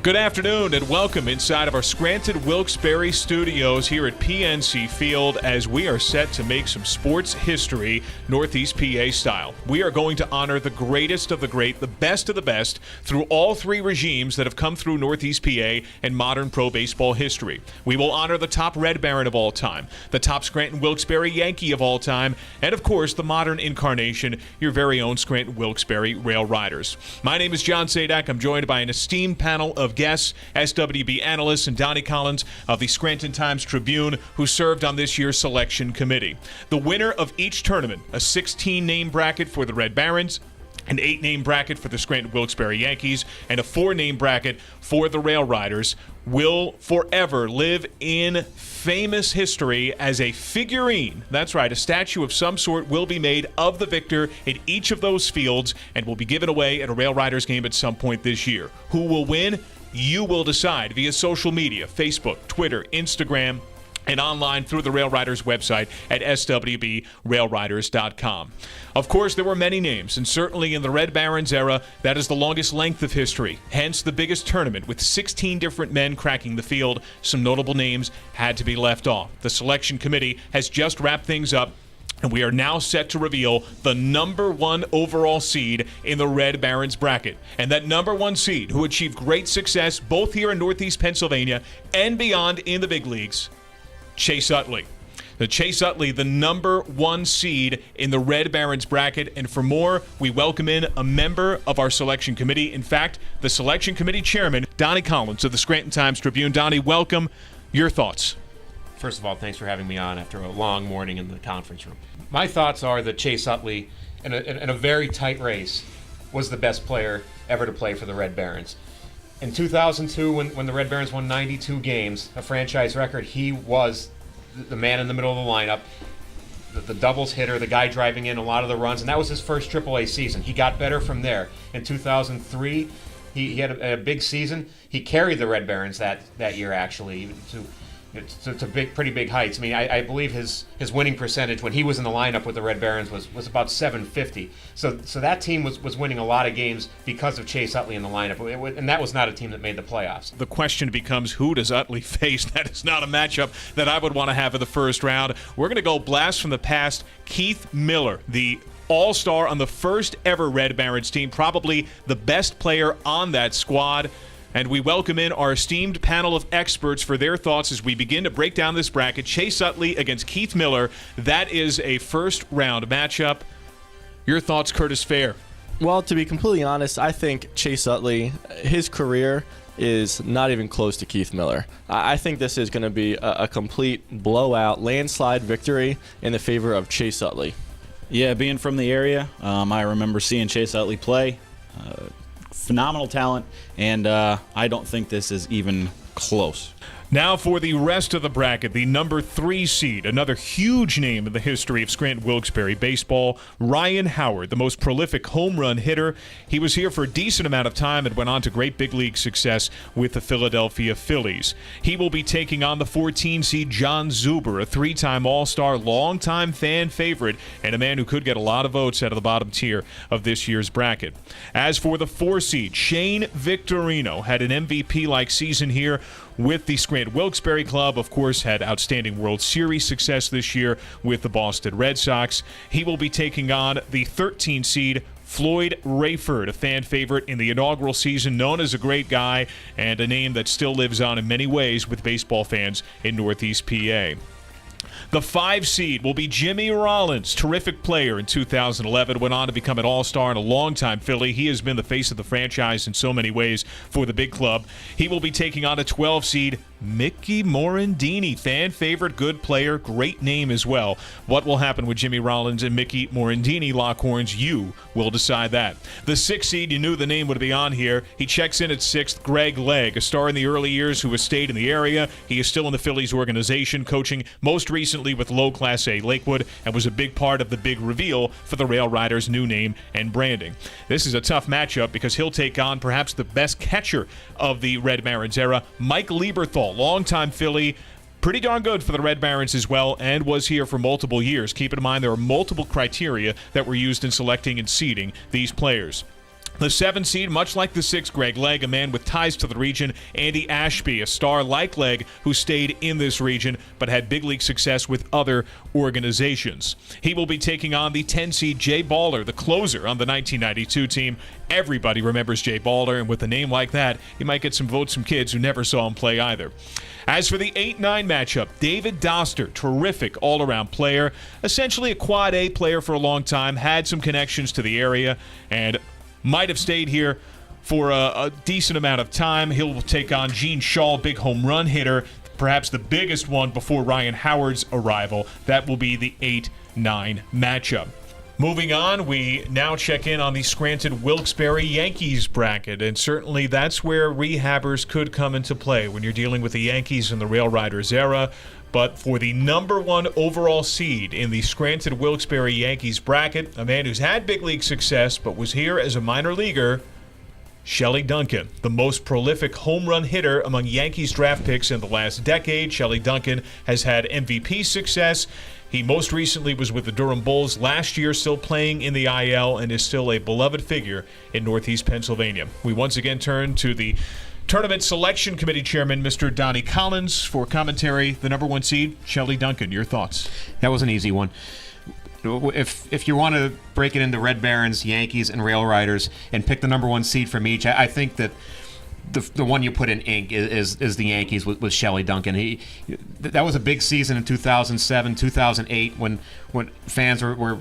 Good afternoon and welcome inside of our Scranton Wilkes-Barre studios here at PNC Field as we are set to make some sports history Northeast PA style. We are going to honor the greatest of the great, the best of the best through all three regimes that have come through Northeast PA and modern pro baseball history. We will honor the top Red Baron of all time, the top Scranton Wilkes-Barre Yankee of all time, and of course the modern incarnation, your very own Scranton Wilkes-Barre RailRiders. My name is John Sadak. I'm joined by an esteemed panel of guests, SWB analysts, and Donnie Collins of the Scranton Times-Tribune, who served on this year's selection committee. The winner of each tournament, a 16-name bracket for the Red Barons, an 8-name bracket for the Scranton Wilkes-Barre Yankees, and a 4-name bracket for the RailRiders, will forever live in famous history as a figurine. That's right, a statue of some sort will be made of the victor in each of those fields and will be given away at a RailRiders game at some point this year. Who will win? You will decide via social media, Facebook, Twitter, Instagram, and online through the RailRiders website at swbrailriders.com. Of course, there were many names, and certainly in the Red Barons era, that is the longest length of history, hence the biggest tournament with 16 different men cracking the field. Some notable names had to be left off. The selection committee has just wrapped things up, and we are now set to reveal the number one overall seed in the Red Barons bracket. And that number one seed, who achieved great success both here in Northeast Pennsylvania and beyond in the big leagues, Chase Utley. Chase Utley, the number one seed in the Red Barons bracket. And for more, we welcome in a member of our selection committee. In fact, the selection committee chairman, Donnie Collins of the Scranton Times-Tribune. Donnie, welcome. Your thoughts? First of all, thanks for having me on after a long morning in the conference room. My thoughts are that Chase Utley, in a very tight race, was the best player ever to play for the Red Barons. In 2002, when the Red Barons won 92 games, a franchise record, he was the man in the middle of the lineup, the doubles hitter, the guy driving in a lot of the runs, and that was his first AAA season. He got better from there. In 2003, he had a big season. He carried the Red Barons that year, actually, to pretty big heights. I mean, I believe his winning percentage when he was in the lineup with the Red Barons was about .750. So that team was winning a lot of games because of Chase Utley in the lineup, and that was not a team that made the playoffs. The question becomes, who does Utley face? That is not a matchup that I would want to have in the first round. We're going to go blast from the past. Keith Miller, the all-star on the first ever Red Barons team, probably the best player on that squad. And we welcome in our esteemed panel of experts for their thoughts as we begin to break down this bracket. Chase Utley against Keith Miller. That is a first-round matchup. Your thoughts, Curtis Fair? Well, to be completely honest, I think Chase Utley, his career is not even close to Keith Miller. I think this is going to be a complete blowout, landslide victory in the favor of Chase Utley. Yeah, being from the area, I remember seeing Chase Utley play. Phenomenal talent, and I don't think this is even close. Now for the rest of the bracket, the number 3 seed, another huge name in the history of Scranton Wilkes-Barre baseball, Ryan Howard, the most prolific home run hitter. He was here for a decent amount of time and went on to great big league success with the Philadelphia Phillies. He will be taking on the 14 seed John Zuber, a 3-time All-Star, longtime fan favorite, and a man who could get a lot of votes out of the bottom tier of this year's bracket. As for the 4 seed, Shane Victorino had an MVP-like season here with the Scranton Wilkes-Barre club. Of course, had outstanding World Series success this year with the Boston Red Sox. He will be taking on the 13 seed Floyd Rayford, a fan favorite in the inaugural season, known as a great guy and a name that still lives on in many ways with baseball fans in Northeast PA. The 5 seed will be Jimmy Rollins, terrific player in 2011, went on to become an all-star and a longtime Philly. He has been the face of the franchise in so many ways for the big club. He will be taking on a 12 seed Mickey Morandini, fan favorite, good player, great name as well. What will happen with Jimmy Rollins and Mickey Morandini, Lockhorns? You will decide that. The 6th seed, you knew the name would be on here. He checks in at 6th, Greg Legg, a star in the early years who has stayed in the area. He is still in the Phillies organization, coaching most recently with low Class A Lakewood, and was a big part of the big reveal for the RailRiders' new name and branding. This is a tough matchup because he'll take on perhaps the best catcher of the Red Barons era, Mike Lieberthal, longtime Philly, pretty darn good for the Red Barons as well, and was here for multiple years. Keep in mind there are multiple criteria that were used in selecting and seeding these players. The 7 seed, much like the 6, Greg Legg, a man with ties to the region. Andy Ashby, a star like Legg, who stayed in this region but had big league success with other organizations. He will be taking on the 10 seed Jay Baller, the closer on the 1992 team. Everybody remembers Jay Baller, and with a name like that, he might get some votes from kids who never saw him play either. As for the 8-9 matchup, David Doster, terrific all-around player, essentially a quad A player for a long time, had some connections to the area, and might have stayed here for a decent amount of time. He'll take on Gene Shaw, big home run hitter, perhaps the biggest one before Ryan Howard's arrival. That will be the 8-9 matchup. Moving on, we now check in on the Scranton-Wilkes-Barre Yankees bracket, and certainly that's where rehabbers could come into play when you're dealing with the Yankees in the RailRiders era. But for the number 1 overall seed in the Scranton-Wilkes-Barre Yankees bracket, a man who's had big league success but was here as a minor leaguer, Shelley Duncan, the most prolific home run hitter among Yankees draft picks in the last decade. Shelley Duncan has had MVP success. He most recently was with the Durham Bulls last year, still playing in the IL, and is still a beloved figure in Northeast Pennsylvania. We once again turn to the Tournament Selection Committee Chairman, Mr. Donnie Collins, for commentary. The number 1 seed, Shelley Duncan. Your thoughts? That was an easy one. If you want to break it into Red Barons, Yankees, and RailRiders and pick the number 1 seed from each, I think that the one you put in ink is the Yankees with Shelley Duncan. That was a big season in 2007, 2008 when fans were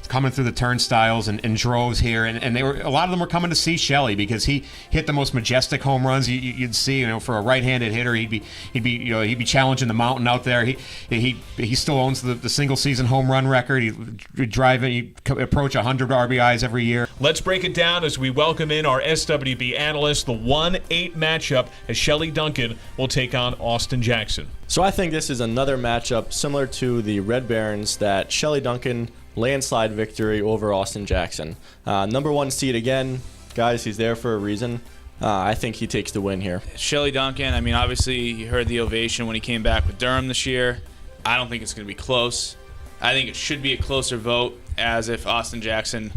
coming through the turnstiles and droves here, and a lot of them were coming to see Shelley because he hit the most majestic home runs you'd see. For a right-handed hitter, he'd be challenging the mountain out there. He still owns the single-season home run record. He'd approach 100 RBIs every year. Let's break it down as we welcome in our SWB analyst. The 1-8 matchup as Shelley Duncan will take on Austin Jackson. So I think this is another matchup similar to the Red Barons, that Shelley Duncan landslide victory over Austin Jackson. Number 1 seed again, guys, he's there for a reason. I think he takes the win here. Shelley Duncan, I mean, obviously you heard the ovation when he came back with Durham this year. I don't think it's going to be close. I think it should be a closer vote, as if Austin Jackson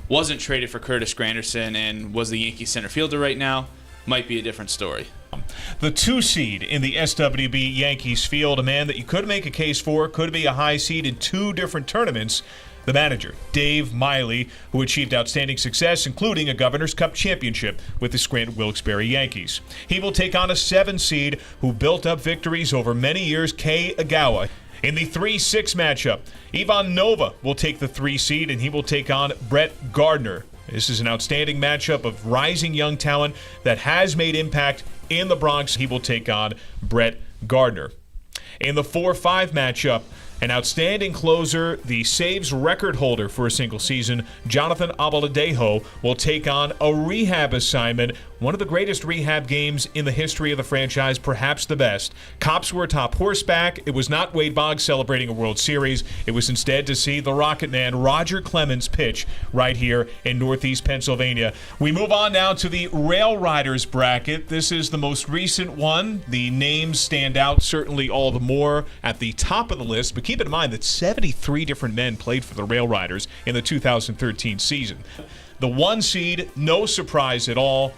wasn't traded for Curtis Granderson and was the Yankees center fielder right now, might be a different story. The 2 seed in the SWB Yankees field, a man that you could make a case for, could be a high seed in 2 different tournaments. The manager, Dave Miley, who achieved outstanding success, including a Governor's Cup championship with the Scranton-Wilkes-Barre Yankees. He will take on a 7 seed who built up victories over many years, Kei Agawa. In the 3-6 matchup, Ivan Nova will take the 3 seed, and he will take on Brett Gardner. This is an outstanding matchup of rising young talent that has made impact in the Bronx. He will take on Brett Gardner. In the 4-5 matchup, an outstanding closer, the saves record holder for a single season, Jonathan Abaladejo, will take on a rehab assignment, one of the greatest rehab games in the history of the franchise, perhaps the best. Cops were atop horseback. It was not Wade Boggs celebrating a World Series. It was instead to see the Rocket Man, Roger Clemens, pitch right here in Northeast Pennsylvania. We move on now to the RailRiders bracket. This is the most recent one. The names stand out certainly all the more at the top of the list, but keep in mind that 73 different men played for the RailRiders in the 2013 season. The 1 seed, no surprise at all,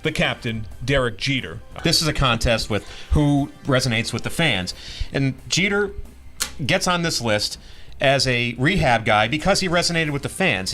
the captain, Derek Jeter. This is a contest with who resonates with the fans. And Jeter gets on this list as a rehab guy because he resonated with the fans.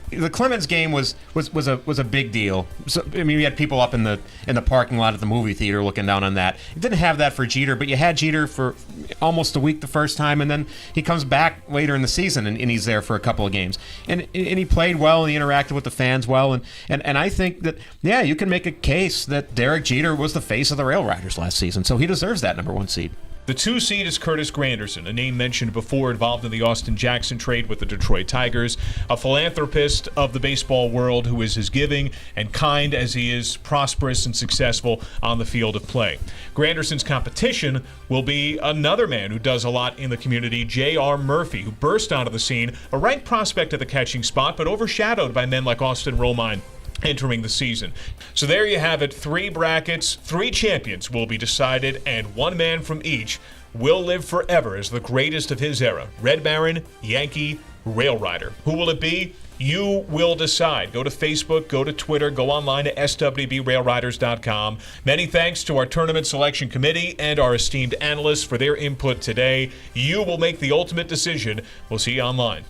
The Clemens game was a big deal. So, I mean, we had people up in the parking lot at the movie theater looking down on that. You didn't have that for Jeter, but you had Jeter for almost a week the first time, and then he comes back later in the season and he's there for a couple of games. And he played well, and he interacted with the fans well, and I think that, yeah, you can make a case that Derek Jeter was the face of the RailRiders last season, so he deserves that number 1 seed. The 2 seed is Curtis Granderson, a name mentioned before, involved in the Austin Jackson trade with the Detroit Tigers, a philanthropist of the baseball world who is as giving and kind as he is prosperous and successful on the field of play. Granderson's competition will be another man who does a lot in the community, J.R. Murphy, who burst onto the scene, a ranked prospect at the catching spot, but overshadowed by men like Austin Romine entering the season. So there you have it, 3 brackets, 3 champions will be decided, and 1 man from each will live forever as the greatest of his era. Red Baron, Yankee, Rail Rider. Who will it be? You will decide. Go to Facebook, go to Twitter, go online to SWBRailRiders.com. Many thanks to our tournament selection committee and our esteemed analysts for their input today. You will make the ultimate decision. We'll see you online.